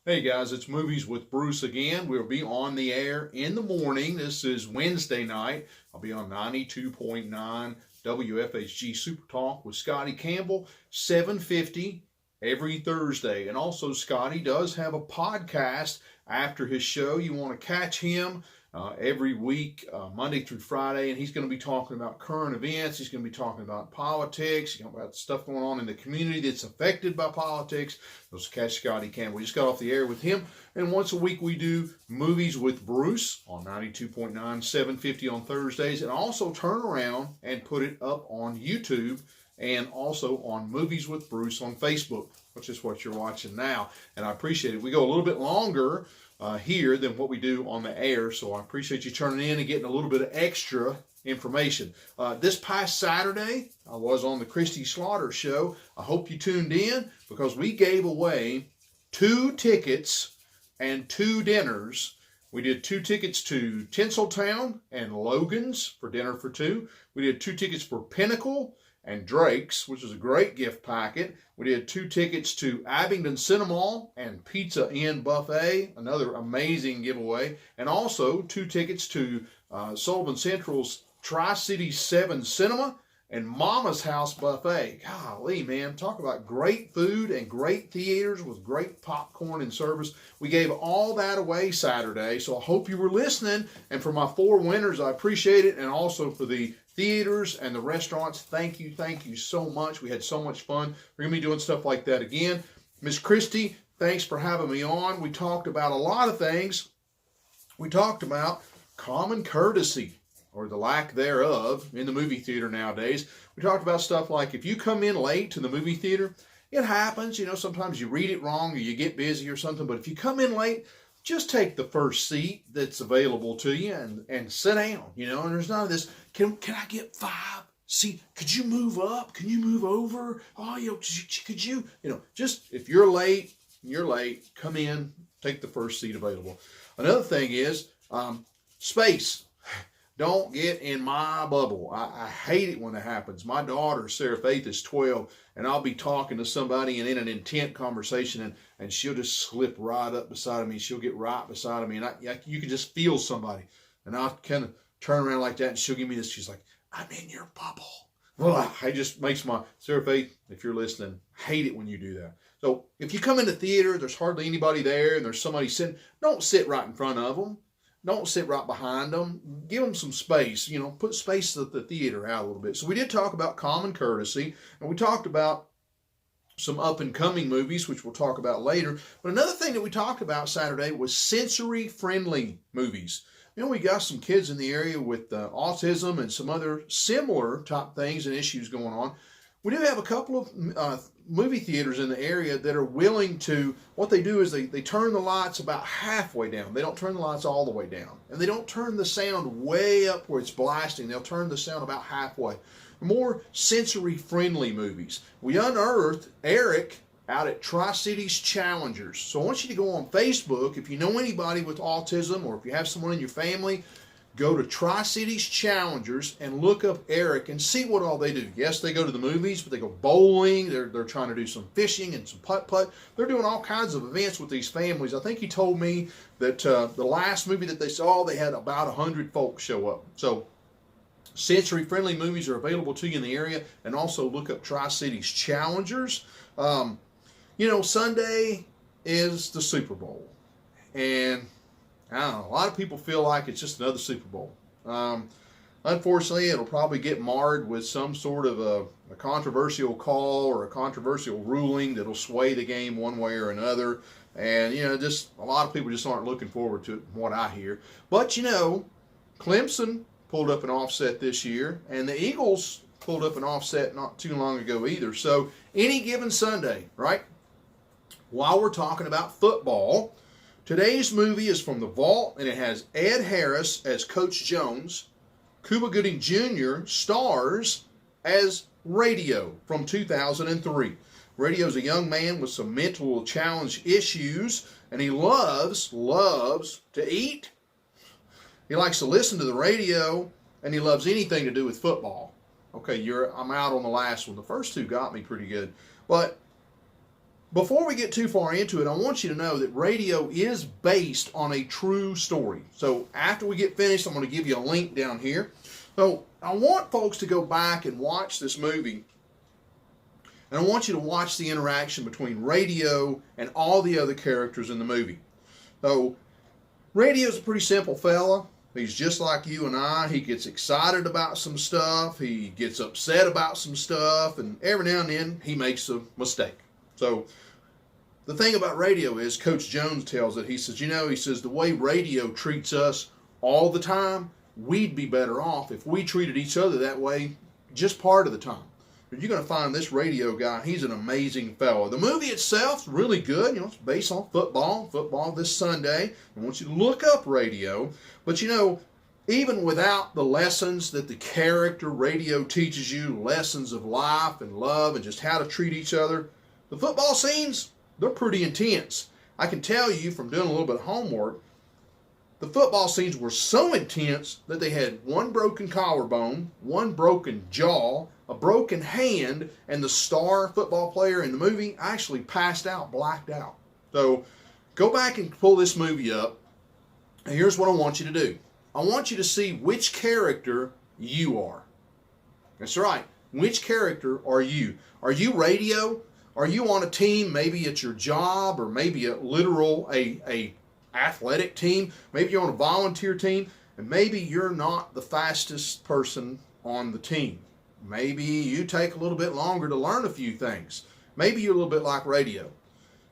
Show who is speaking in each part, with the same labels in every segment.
Speaker 1: Hey guys, it's Movies with Bruce again. We'll be on the air in the morning. This is Wednesday night. I'll be on 92.9 WFHG Super Talk with Scotty Campbell, 7:50 every Thursday. And also, Scotty does have a podcast after his show. You want to catch him every week, Monday through Friday, and he's going to be talking about current events. He's going to be talking about politics, about stuff going on in the community that's affected by politics. Those catch Scotty Campbell. We just got off the air with him, and once a week we do Movies with Bruce on 92.9, 7:50 on Thursdays, and also turn around and put it up on YouTube and also on Movies with Bruce on Facebook, which is what you're watching now. And I appreciate it. We go a little bit longer here than what we do on the air, so I appreciate you turning in and getting a little bit of extra information. This past Saturday, I was on the Christy Slaughter show. I hope you tuned in because we gave away 2 tickets and 2 dinners. We did 2 tickets to Tinseltown and Logan's for dinner for 2. We did 2 tickets for Pinnacle and Drake's, which was a great gift packet. We did 2 tickets to Abingdon Cinema and Pizza Inn Buffet, another amazing giveaway, and also 2 tickets to Sullivan Central's Tri-Cities 7 Cinema and Mama's House Buffet. Golly, man, talk about great food and great theaters with great popcorn and service. We gave all that away Saturday, so I hope you were listening. And for my 4 winners, I appreciate it, and also for the theaters and the restaurants, thank you so much. We had so much fun. We're going to be doing stuff like that again. Miss Christy, thanks for having me on. We talked about a lot of things. We talked about common courtesy, or the lack thereof, in the movie theater nowadays. We talked about stuff like if you come in late to the movie theater, it happens. Sometimes you read it wrong or you get busy or something, but if you come in late, just take the first seat that's available to you and sit down, and there's none of this, can I get 5? See, could you move up? Can you move over? Oh, could you, just if you're late, come in, take the first seat available. Another thing is space. Don't get in my bubble. I hate it when that happens. My daughter, Sarah Faith, is 12, and I'll be talking to somebody and in an intent conversation, and she'll just slip right up beside of me. She'll get right beside of me, and you can just feel somebody. And I'll kind of turn around like that, and she'll give me this. She's like, I'm in your bubble. Well, it just makes my, Sarah Faith, if you're listening, hate it when you do that. So if you come into theater, there's hardly anybody there, and there's somebody sitting, don't sit right in front of them. Don't sit right behind them. Give them some space. Put space at the theater out a little bit. So we did talk about common courtesy, and we talked about some up-and-coming movies, which we'll talk about later. But another thing that we talked about Saturday was sensory-friendly movies. We got some kids in the area with autism and some other similar type things and issues going on. We do have a couple of movie theaters in the area that are willing to, what they do is they turn the lights about halfway down. They don't turn the lights all the way down. And they don't turn the sound way up where it's blasting. They'll turn the sound about halfway. More sensory-friendly movies. We unearthed Eric out at Tri-Cities Challengers. So I want you to go on Facebook. If you know anybody with autism or if you have someone in your family, go to Tri-Cities Challengers and look up Eric and see what all they do. Yes, they go to the movies, but they go bowling. They're trying to do some fishing and some putt-putt. They're doing all kinds of events with these families. I think he told me that the last movie that they saw, they had about 100 folks show up. So sensory-friendly movies are available to you in the area, and also look up Tri-Cities Challengers. Sunday is the Super Bowl, and I don't know, a lot of people feel like it's just another Super Bowl. Unfortunately, it'll probably get marred with some sort of a controversial call or a controversial ruling that'll sway the game one way or another. And, just a lot of people just aren't looking forward to it, from what I hear. But, Clemson pulled up an offset this year, and the Eagles pulled up an offset not too long ago either. So, any given Sunday, right? While we're talking about football, today's movie is from The Vault, and it has Ed Harris as Coach Jones. Cuba Gooding Jr. stars as Radio from 2003. Radio's a young man with some mental challenge issues, and he loves to eat. He likes to listen to the radio, and he loves anything to do with football. Okay, I'm out on the last one. The first 2 got me pretty good. But before we get too far into it, I want you to know that radio is based on a true story. So after we get finished, I'm going to give you a link down here. So I want folks to go back and watch this movie. And I want you to watch the interaction between Radio and all the other characters in the movie. So Radio's a pretty simple fella. He's just like you and I. He gets excited about some stuff. He gets upset about some stuff. And every now and then he makes a mistake. So the thing about Radio is, Coach Jones tells it, he says, the way Radio treats us all the time, we'd be better off if we treated each other that way just part of the time. But you're going to find this Radio guy, he's an amazing fellow. The movie itself's really good. It's based on football this Sunday. I want you to look up Radio. But even without the lessons that the character Radio teaches you, lessons of life and love and just how to treat each other, the football scenes, they're pretty intense. I can tell you from doing a little bit of homework, the football scenes were so intense that they had one broken collarbone, one broken jaw, a broken hand, and the star football player in the movie actually passed out, blacked out. So go back and pull this movie up, and here's what I want you to do. I want you to see which character you are. That's right. Which character are you? Are you Radio? Are you on a team, maybe at your job, or maybe a athletic team? Maybe you're on a volunteer team, and maybe you're not the fastest person on the team. Maybe you take a little bit longer to learn a few things. Maybe you're a little bit like Radio.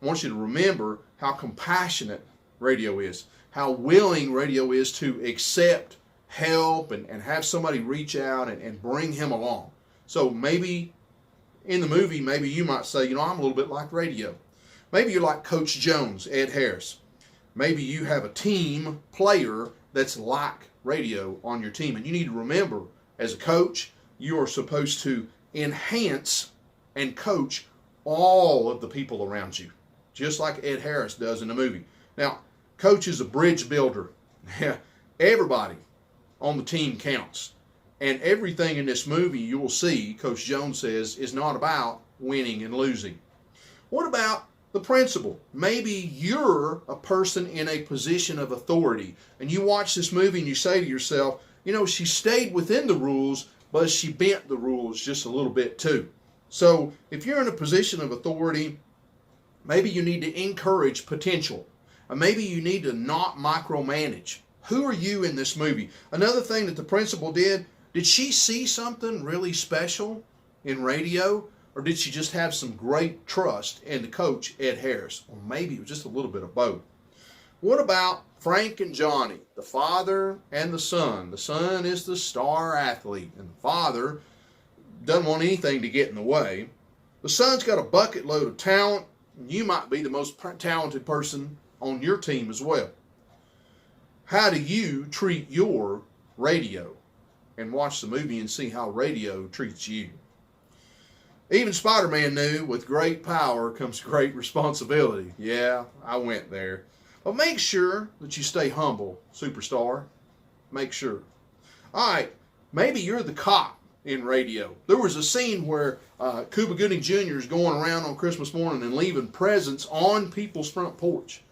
Speaker 1: I want you to remember how compassionate Radio is, how willing Radio is to accept help and have somebody reach out and bring him along. So maybe in the movie, maybe you might say, I'm a little bit like Radio. Maybe you're like Coach Jones, Ed Harris. Maybe you have a team player that's like Radio on your team. And you need to remember, as a coach, you are supposed to enhance and coach all of the people around you, just like Ed Harris does in the movie. Now, Coach is a bridge builder. Everybody on the team counts. And everything in this movie, you will see, Coach Jones says, is not about winning and losing. What about the principal? Maybe you're a person in a position of authority, and you watch this movie and you say to yourself, she stayed within the rules, but she bent the rules just a little bit too. So if you're in a position of authority, maybe you need to encourage potential. Or maybe you need to not micromanage. Who are you in this movie? Another thing that the principal did she see something really special in Radio? Or did she just have some great trust in the coach, Ed Harris? Or maybe it was just a little bit of both. What about Frank and Johnny, the father and the son? The son is the star athlete, and the father doesn't want anything to get in the way. The son's got a bucket load of talent, and you might be the most talented person on your team as well. How do you treat your Radio? And watch the movie and see how Radio treats you. Even Spider-Man knew with great power comes great responsibility. Yeah, I went there. But make sure that you stay humble, superstar. Make sure. All right, maybe you're the cop in Radio. There was a scene where Cuba Gooding Jr. is going around on Christmas morning and leaving presents on people's front porch.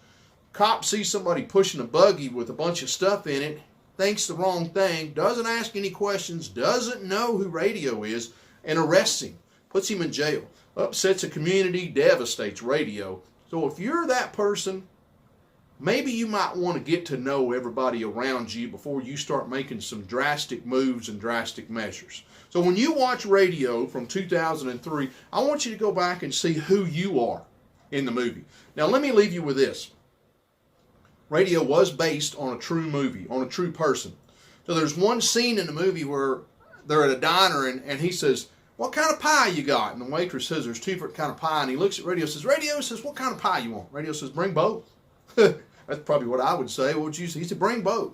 Speaker 1: Cop sees somebody pushing a buggy with a bunch of stuff in it, thinks the wrong thing, doesn't ask any questions, doesn't know who Radio is, and arrests him. Puts him in jail, upsets a community, devastates Radio. So if you're that person, maybe you might want to get to know everybody around you before you start making some drastic moves and drastic measures. So when you watch Radio from 2003, I want you to go back and see who you are in the movie. Now let me leave you with this. Radio was based on a true movie, on a true person. So there's one scene in the movie where they're at a diner and he says, "What kind of pie you got?" And the waitress says there's two different kind of pie. And he looks at Radio and says, "Radio," says, "what kind of pie you want?" Radio says, "Bring both." That's probably what I would say. What would you say? He said, "Bring both."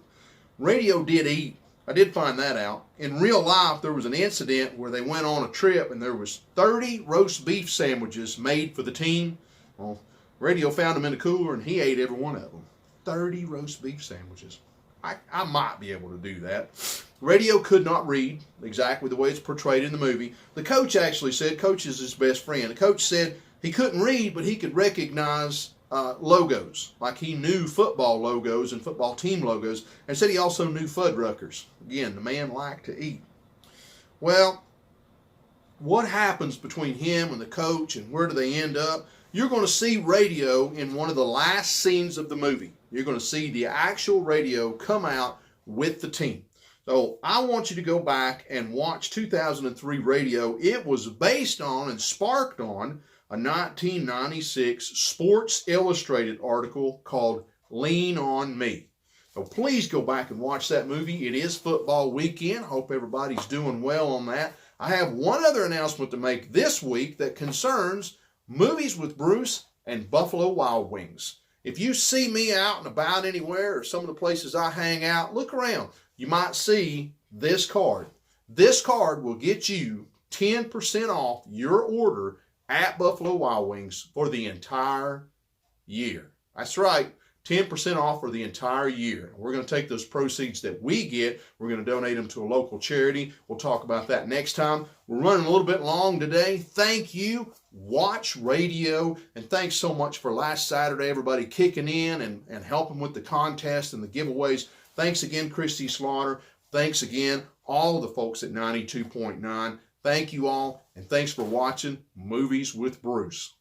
Speaker 1: Radio did eat. I did find that out. In real life, there was an incident where they went on a trip and there was 30 roast beef sandwiches made for the team. Well, Radio found them in the cooler and he ate every one of them. 30 roast beef sandwiches. I might be able to do that. Radio could not read exactly the way it's portrayed in the movie. The coach actually said, Coach is his best friend. The coach said He couldn't read, but he could recognize logos, like he knew football logos and football team logos, and said he also knew Fuddruckers. Again, the man liked to eat. Well, what happens between him and the coach, and where do they end up? You're going to see radio in one of the last scenes of the movie. You're going to see the actual radio come out with the team. So I want you to go back and watch 2003 Radio. It was based on and sparked on a 1996 Sports Illustrated article called Lean on Me. So please go back and watch that movie. It is football weekend. Hope everybody's doing well on that. I have one other announcement to make this week that concerns Movies with Bruce and Buffalo Wild Wings. If you see me out and about anywhere or some of the places I hang out, look around. You might see this card. This card will get you 10% off your order at Buffalo Wild Wings for the entire year. That's right, 10% off for the entire year. We're going to take those proceeds that we get, we're going to donate them to a local charity. We'll talk about that next time. We're running a little bit long today. Thank you. Watch radio, and thanks so much for last Saturday, everybody kicking in and helping with the contest and the giveaways. Thanks again, Christy Slaughter. Thanks again, all of the folks at 92.9. Thank you all, and thanks for watching Movies with Bruce.